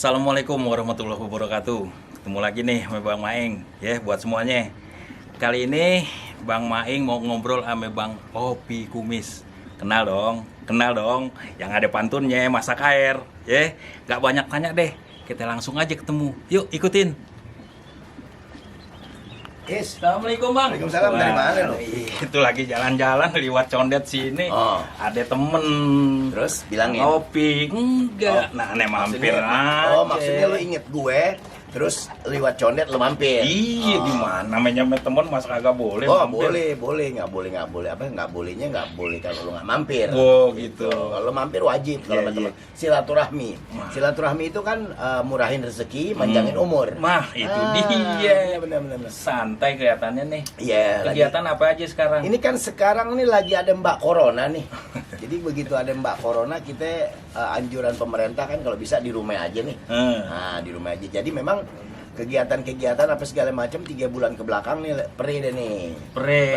Assalamualaikum warahmatullahi wabarakatuh. Ketemu lagi nih sama Bang Maing ya buat semuanya. Kali ini Bang Maing mau ngobrol sama Bang Opi Kumis. Kenal dong. Yang ada pantunnya masak air ya. Gak banyak tanya deh. Kita langsung aja ketemu. Yuk ikutin. Assalamualaikum Bang. Waalaikumsalam. Dari mana lo? Itu lagi jalan-jalan lewat Condet sini. Ada temen. Terus bilangin. Opi enggak. Nah, mampir aja. Maksudnya lo inget gue, terus lewat Condet lo mampir. Iya, gimana namanya temen masa kagak boleh mampir. boleh, nggak boleh. Nggak boleh kalau lo nggak mampir. Oh, gitu. Kalau mampir wajib kalau sama teman. Silaturahmi. Silaturahmi itu kan murahin rezeki, manjangin umur. Itu dia. Benar. Santai kelihatannya nih. Iya. Kegiatan apa aja sekarang? Ini kan sekarang nih lagi ada Mbak Corona nih. Jadi begitu ada Mbak Corona, kita anjuran pemerintah kan kalau bisa di rumah aja nih. Nah, di rumah aja. Jadi memang kegiatan-kegiatan apa segala macam 3 bulan ke belakang nih pre deh nih. Pre.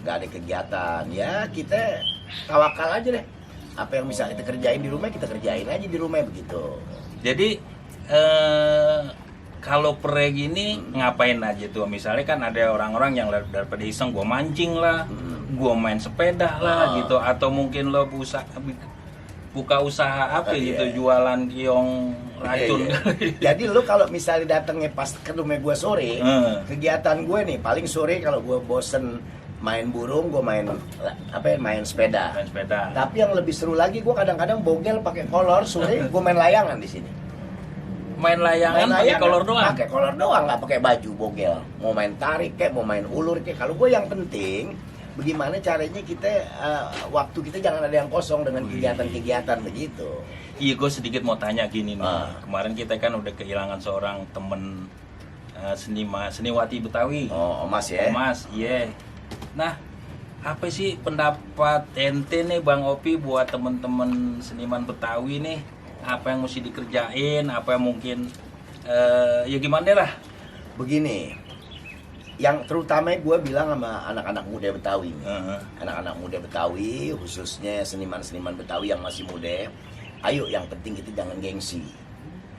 Nggak ada kegiatan. Ya kita tawakal aja deh. Apa yang bisa kita kerjain di rumah, kita kerjain aja di rumah begitu. Jadi kalau pre gini ngapain aja tuh? Misalnya kan ada orang-orang yang daripada iseng gua mancing lah, gua main sepeda lah gitu, atau mungkin lo buka usaha apa gitu, jualan kiong racun. Jadi lo kalau misalnya datangnya pas ke rumah gue sore, kegiatan gue nih paling sore kalau gue bosen main burung, gue main sepeda. Tapi yang lebih seru lagi, gue kadang-kadang bogel pakai kolor sore, gue main layangan di sini. Main layangan pakai kolor doang. Pakai kolor doang, nggak pakai baju bogel. Mau main tarik kayak, mau main ulur kayak. Kalau gue yang penting bagaimana caranya kita waktu kita jangan ada yang kosong dengan kegiatan-kegiatan begitu. Iya, gue sedikit mau tanya gini nih. Kemarin kita kan udah kehilangan seorang temen seniwati Betawi. Mas ya. Mas, iya. Nah, apa sih pendapat ente nih Bang Opi buat temen-temen seniman Betawi nih? Apa yang mesti dikerjain? Apa yang mungkin ya gimana lah? Begini, yang terutama gue bilang sama anak-anak muda Betawi, anak-anak muda Betawi, khususnya seniman-seniman Betawi yang masih muda, ayo yang penting kita jangan gengsi.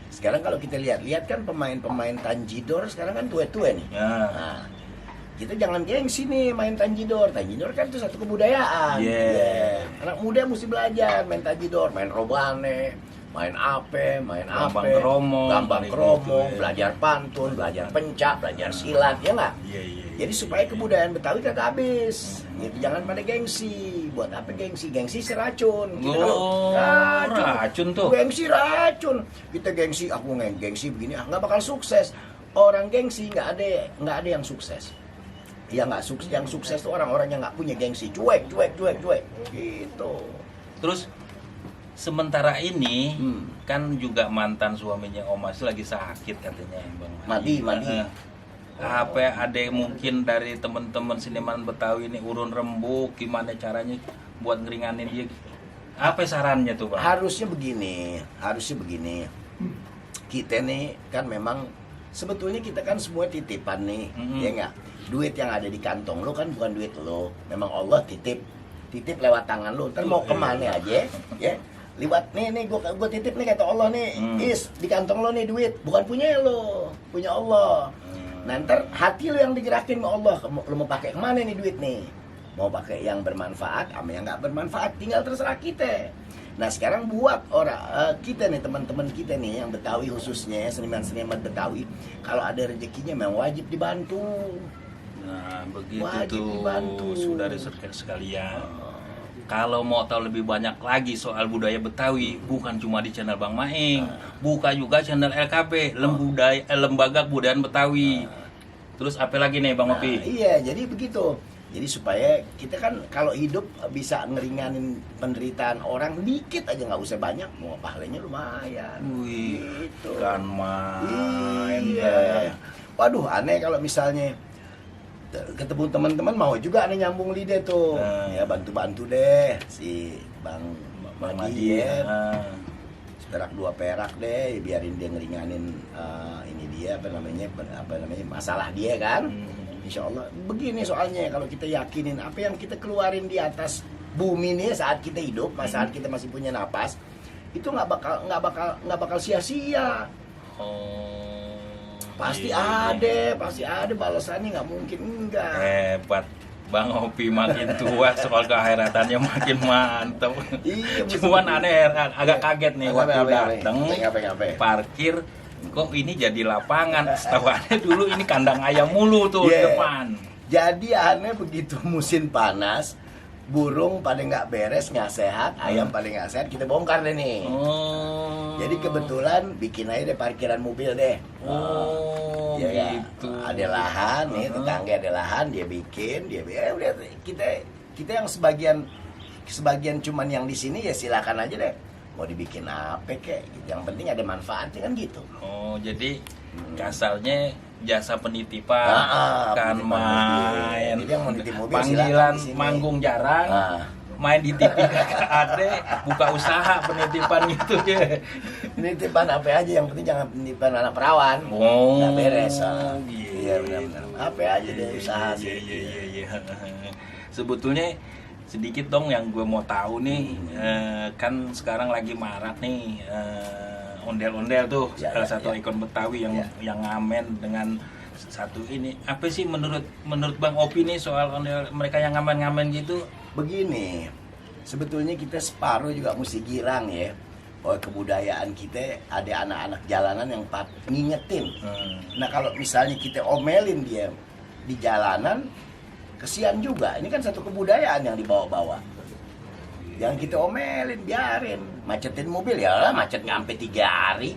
Sekarang kalau kita lihat kan pemain-pemain Tanjidor sekarang kan tua-tua nih. Nah, kita jangan gengsi nih main Tanjidor. Tanjidor kan itu satu kebudayaan. Anak muda mesti belajar main Tanjidor, main robane, main gambang kromo, belajar pantun, belajar pencak, belajar silat, ya nggak? Jadi supaya kebudayaan Betawi tidak habis. Gitu, jangan pada gengsi. Buat apa gengsi? Gengsi seracun. Racun tuh. Gengsi racun. Kita gengsi, aku gengsi begini, nggak bakal sukses. Orang gengsi nggak ada yang sukses. Yang sukses itu orang-orang yang nggak punya gengsi, cuek. Gitu. Terus sementara ini kan juga mantan suaminya Omas lagi sakit katanya Bang. Madi. Apa ada mungkin dari teman-teman seniman Betawi ini urun rembuk, gimana caranya buat ngeringanin dia? Apa sarannya tuh Bang? Harusnya begini. Kita nih kan memang sebetulnya kita kan semua titipan nih, ya nggak? Duit yang ada di kantong lo kan bukan duit lo, memang Allah titip lewat tangan lo. Ntar mau kemana aja, ya? Liwat nih gue titip nih kata Allah nih, di kantong lo nih duit, bukan punya lo, punya Allah. Nah ntar hati lo yang digerakin sama Allah, lo mau pakai kemana nih duit nih? Mau pakai yang bermanfaat, sama yang nggak bermanfaat, tinggal terserah kita. Nah sekarang buat kita nih, teman-teman kita nih yang Betawi khususnya, seniman-seniman Betawi, kalau ada rezekinya memang wajib dibantu. Nah begitu tuh saudara sekalian. Kalau mau tahu lebih banyak lagi soal budaya Betawi, bukan cuma di channel Bang Maing, buka juga channel LKB, Lembaga Kebudayaan Betawi. Terus apa lagi nih Bang Opi? Iya, jadi begitu. Jadi supaya kita kan kalau hidup bisa ngeringanin penderitaan orang dikit aja, nggak usah banyak, mau pahalanya lumayan. Gitu. Kan main. Iya. Waduh, aneh kalau misalnya ketemu teman-teman mau juga aneh nyambung lidah tuh. Ya bantu-bantu deh si Bang Madi ya. Perak 2 perak deh, biarin dia ngeringanin ini dia apa namanya masalah dia kan. Insya Allah begini soalnya, kalau kita yakinin apa yang kita keluarin di atas bumi ini saat kita hidup, saat kita masih punya napas, itu nggak bakal sia-sia. Oh, Pasti iya. pasti ada balasannya, nggak mungkin enggak. Hebat Bang Opi, makin tua soal keakhiratannya makin mantap. Iya, Cuman aneh, agak kaget nih waktu dateng parkir, kok ini jadi lapangan. Setahu aneh dulu ini kandang ayam mulu tuh di Yeah. depan. Jadi aneh begitu musim panas, burung pada nggak beres, nggak sehat, ayam pada nggak sehat, kita bongkar deh nih. Oh. Jadi kebetulan bikin aja deh parkiran mobil deh. Oh, Ya, ya. gitu. Ada lahan nih, tetangga ada lahan, dia bikin, udah kita yang sebagian cuman yang di sini ya silakan aja deh. Mau dibikin apa kek, yang penting ada manfaatnya kan gitu. Oh, jadi kasalnya jasa penitipan kan penitipan mobil. main. Jadi yang mau nitip mobil Panggilan silakan di sini. manggung jarang. Ah. Main di TV kakak ade, buka usaha penitipan gitu ya. Penitipan apa aja, yang penting jangan penitipan anak perawan. Oh, Nggak beres. gitu. Iya benar-benar. Apa aja deh usaha sih. Iya. Sebetulnya sedikit dong yang gue mau tahu nih, kan sekarang lagi marak nih ondel-ondel tuh, Ya, salah ya, satu ya. ikon Betawi yang Ya. yang ngamen dengan satu ini. Apa sih menurut Bang Opi nih soal ondel mereka yang ngamen-ngamen gitu? Begini, sebetulnya kita separuh juga mesti girang ya. Oh, kebudayaan kita ada anak-anak jalanan yang ngingetin. Nah kalau misalnya kita omelin dia di jalanan, kesian juga. Ini kan satu kebudayaan yang dibawa-bawa. Jangan kita omelin, biarin. Macetin mobil ya lah, macet nggak sampai 3 hari.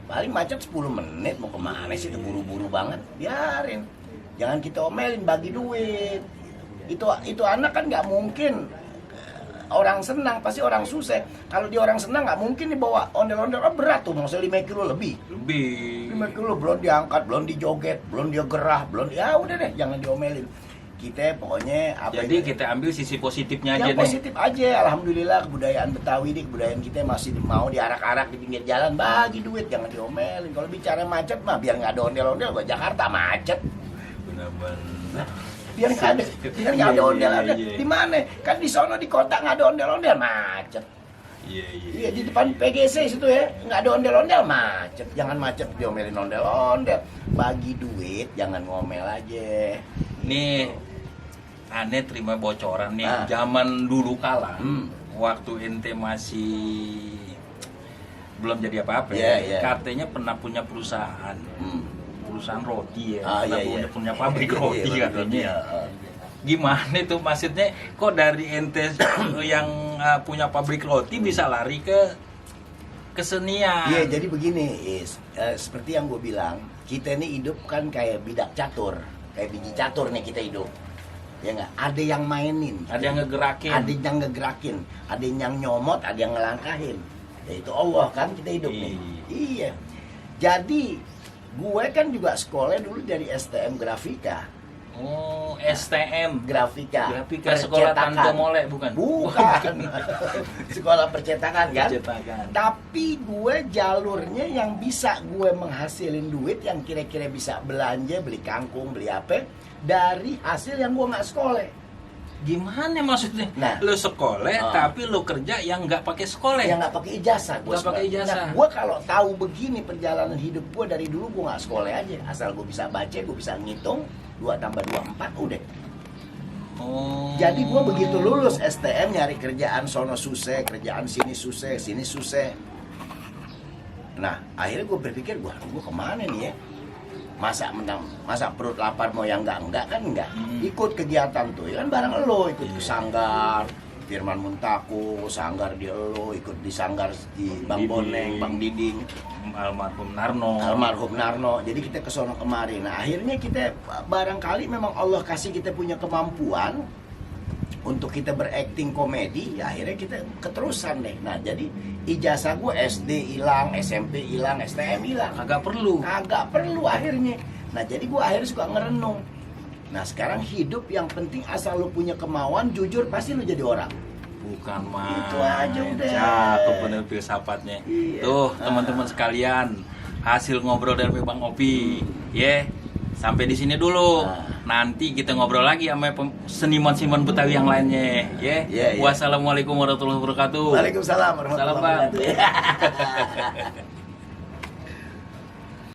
Paling macet 10 menit, mau kemana sih, itu buru-buru banget. Biarin. Jangan kita omelin, bagi duit. Itu anak kan nggak mungkin orang senang, pasti orang susah. Kalau dia orang senang nggak mungkin dibawa ondel-ondel, berat tuh, maksudnya 5 kilo lebih. 5 kilo belum diangkat, belum dijoget, belum dia gerah, belum, ya udah deh, jangan diomelin. Kita pokoknya apa Jadi kita ambil sisi positifnya aja yang nih. positif aja. Alhamdulillah kebudayaan Betawi nih, kebudayaan kita masih mau diarak-arak di pinggir jalan, bagi duit, jangan diomelin. Kalau bicara macet mah biar nggak ada ondel-ondel, gua Jakarta macet. Benar-benar. Biar nggak ada ondel-ondel. Iya. Di mana? Kan di sono di kota nggak ada ondel-ondel, macet. Iya, di depan PGC situ ya, nggak ada ondel-ondel, macet. Jangan macet diomelin ondel-ondel. Bagi duit, jangan ngomel aja. Nih, aneh terima bocoran nih. Ah. Zaman dulu kala, Hmm. waktu ente masih belum jadi apa-apa Iya, ya, iya. katanya pernah punya perusahaan roti ya, punya pabrik roti Iya, katanya. iya. Gimana itu maksudnya? Kok dari ente yang punya pabrik roti bisa lari ke kesenian? Iya, jadi begini, seperti yang gue bilang, kita ini hidup kan kayak bidak catur, kayak biji catur nih kita hidup. Ya nggak? Ada yang mainin, Ada yang ngegerakin. ada yang nyomot, ada yang ngelangkahin. Yaitu Allah kan kita hidup nih. Iya. Jadi gue kan juga sekolah dulu dari STM Grafika. Oh, STM. Grafika Sekolah Tanto Mole bukan? Bukan. Sekolah percetakan kan? Percetakan. Tapi gue jalurnya yang bisa gue menghasilin duit, yang kira-kira bisa belanja, beli kangkung, beli apa, dari hasil yang gue nggak sekolah. Gimana maksudnya? Nah. Lu sekolah tapi lu kerja yang nggak pakai sekolah. Yang nggak pakai ijazah. Nggak pakai ijazah. Nah, gue kalau tahu begini perjalanan hidup gue dari dulu, gue nggak sekolah aja. Asal gue bisa baca, gue bisa ngitung 2 tambah 2 4 udah. Oh. Jadi gue begitu lulus STM nyari kerjaan sono susah, kerjaan sini susah. Nah akhirnya gue berpikir, gue kemana nih ya? Masa perut lapar mau yang enggak kan enggak. Ikut kegiatan tuh, ya kan bareng lo, ikut ke sanggar Firman Muntaku, sanggar di lo, ikut di sanggar di Bang Boneng, Bang Diding, almarhum Narno. Jadi kita ke sono kemari. Nah akhirnya kita barangkali memang Allah kasih kita punya kemampuan untuk kita berakting komedi, ya akhirnya kita keterusan deh. Nah jadi ijazah gue SD hilang, SMP hilang, STM hilang. Kagak perlu Akhirnya. Nah jadi gue akhirnya suka ngerenung. Nah sekarang hidup yang penting asal lu punya kemauan, jujur pasti lu jadi orang. Bukan mah. Itu aja udah. Cakep bener filsafatnya. Iya. Tuh teman-teman sekalian, hasil ngobrol dari Bang Opi. Sampai di sini dulu. nanti kita ngobrol lagi sama seniman-seniman Betawi yang lainnya, ya. Iya, iya. Wassalamualaikum warahmatullahi wabarakatuh. Waalaikumsalam warahmatullahi Salam, Bang. wabarakatuh.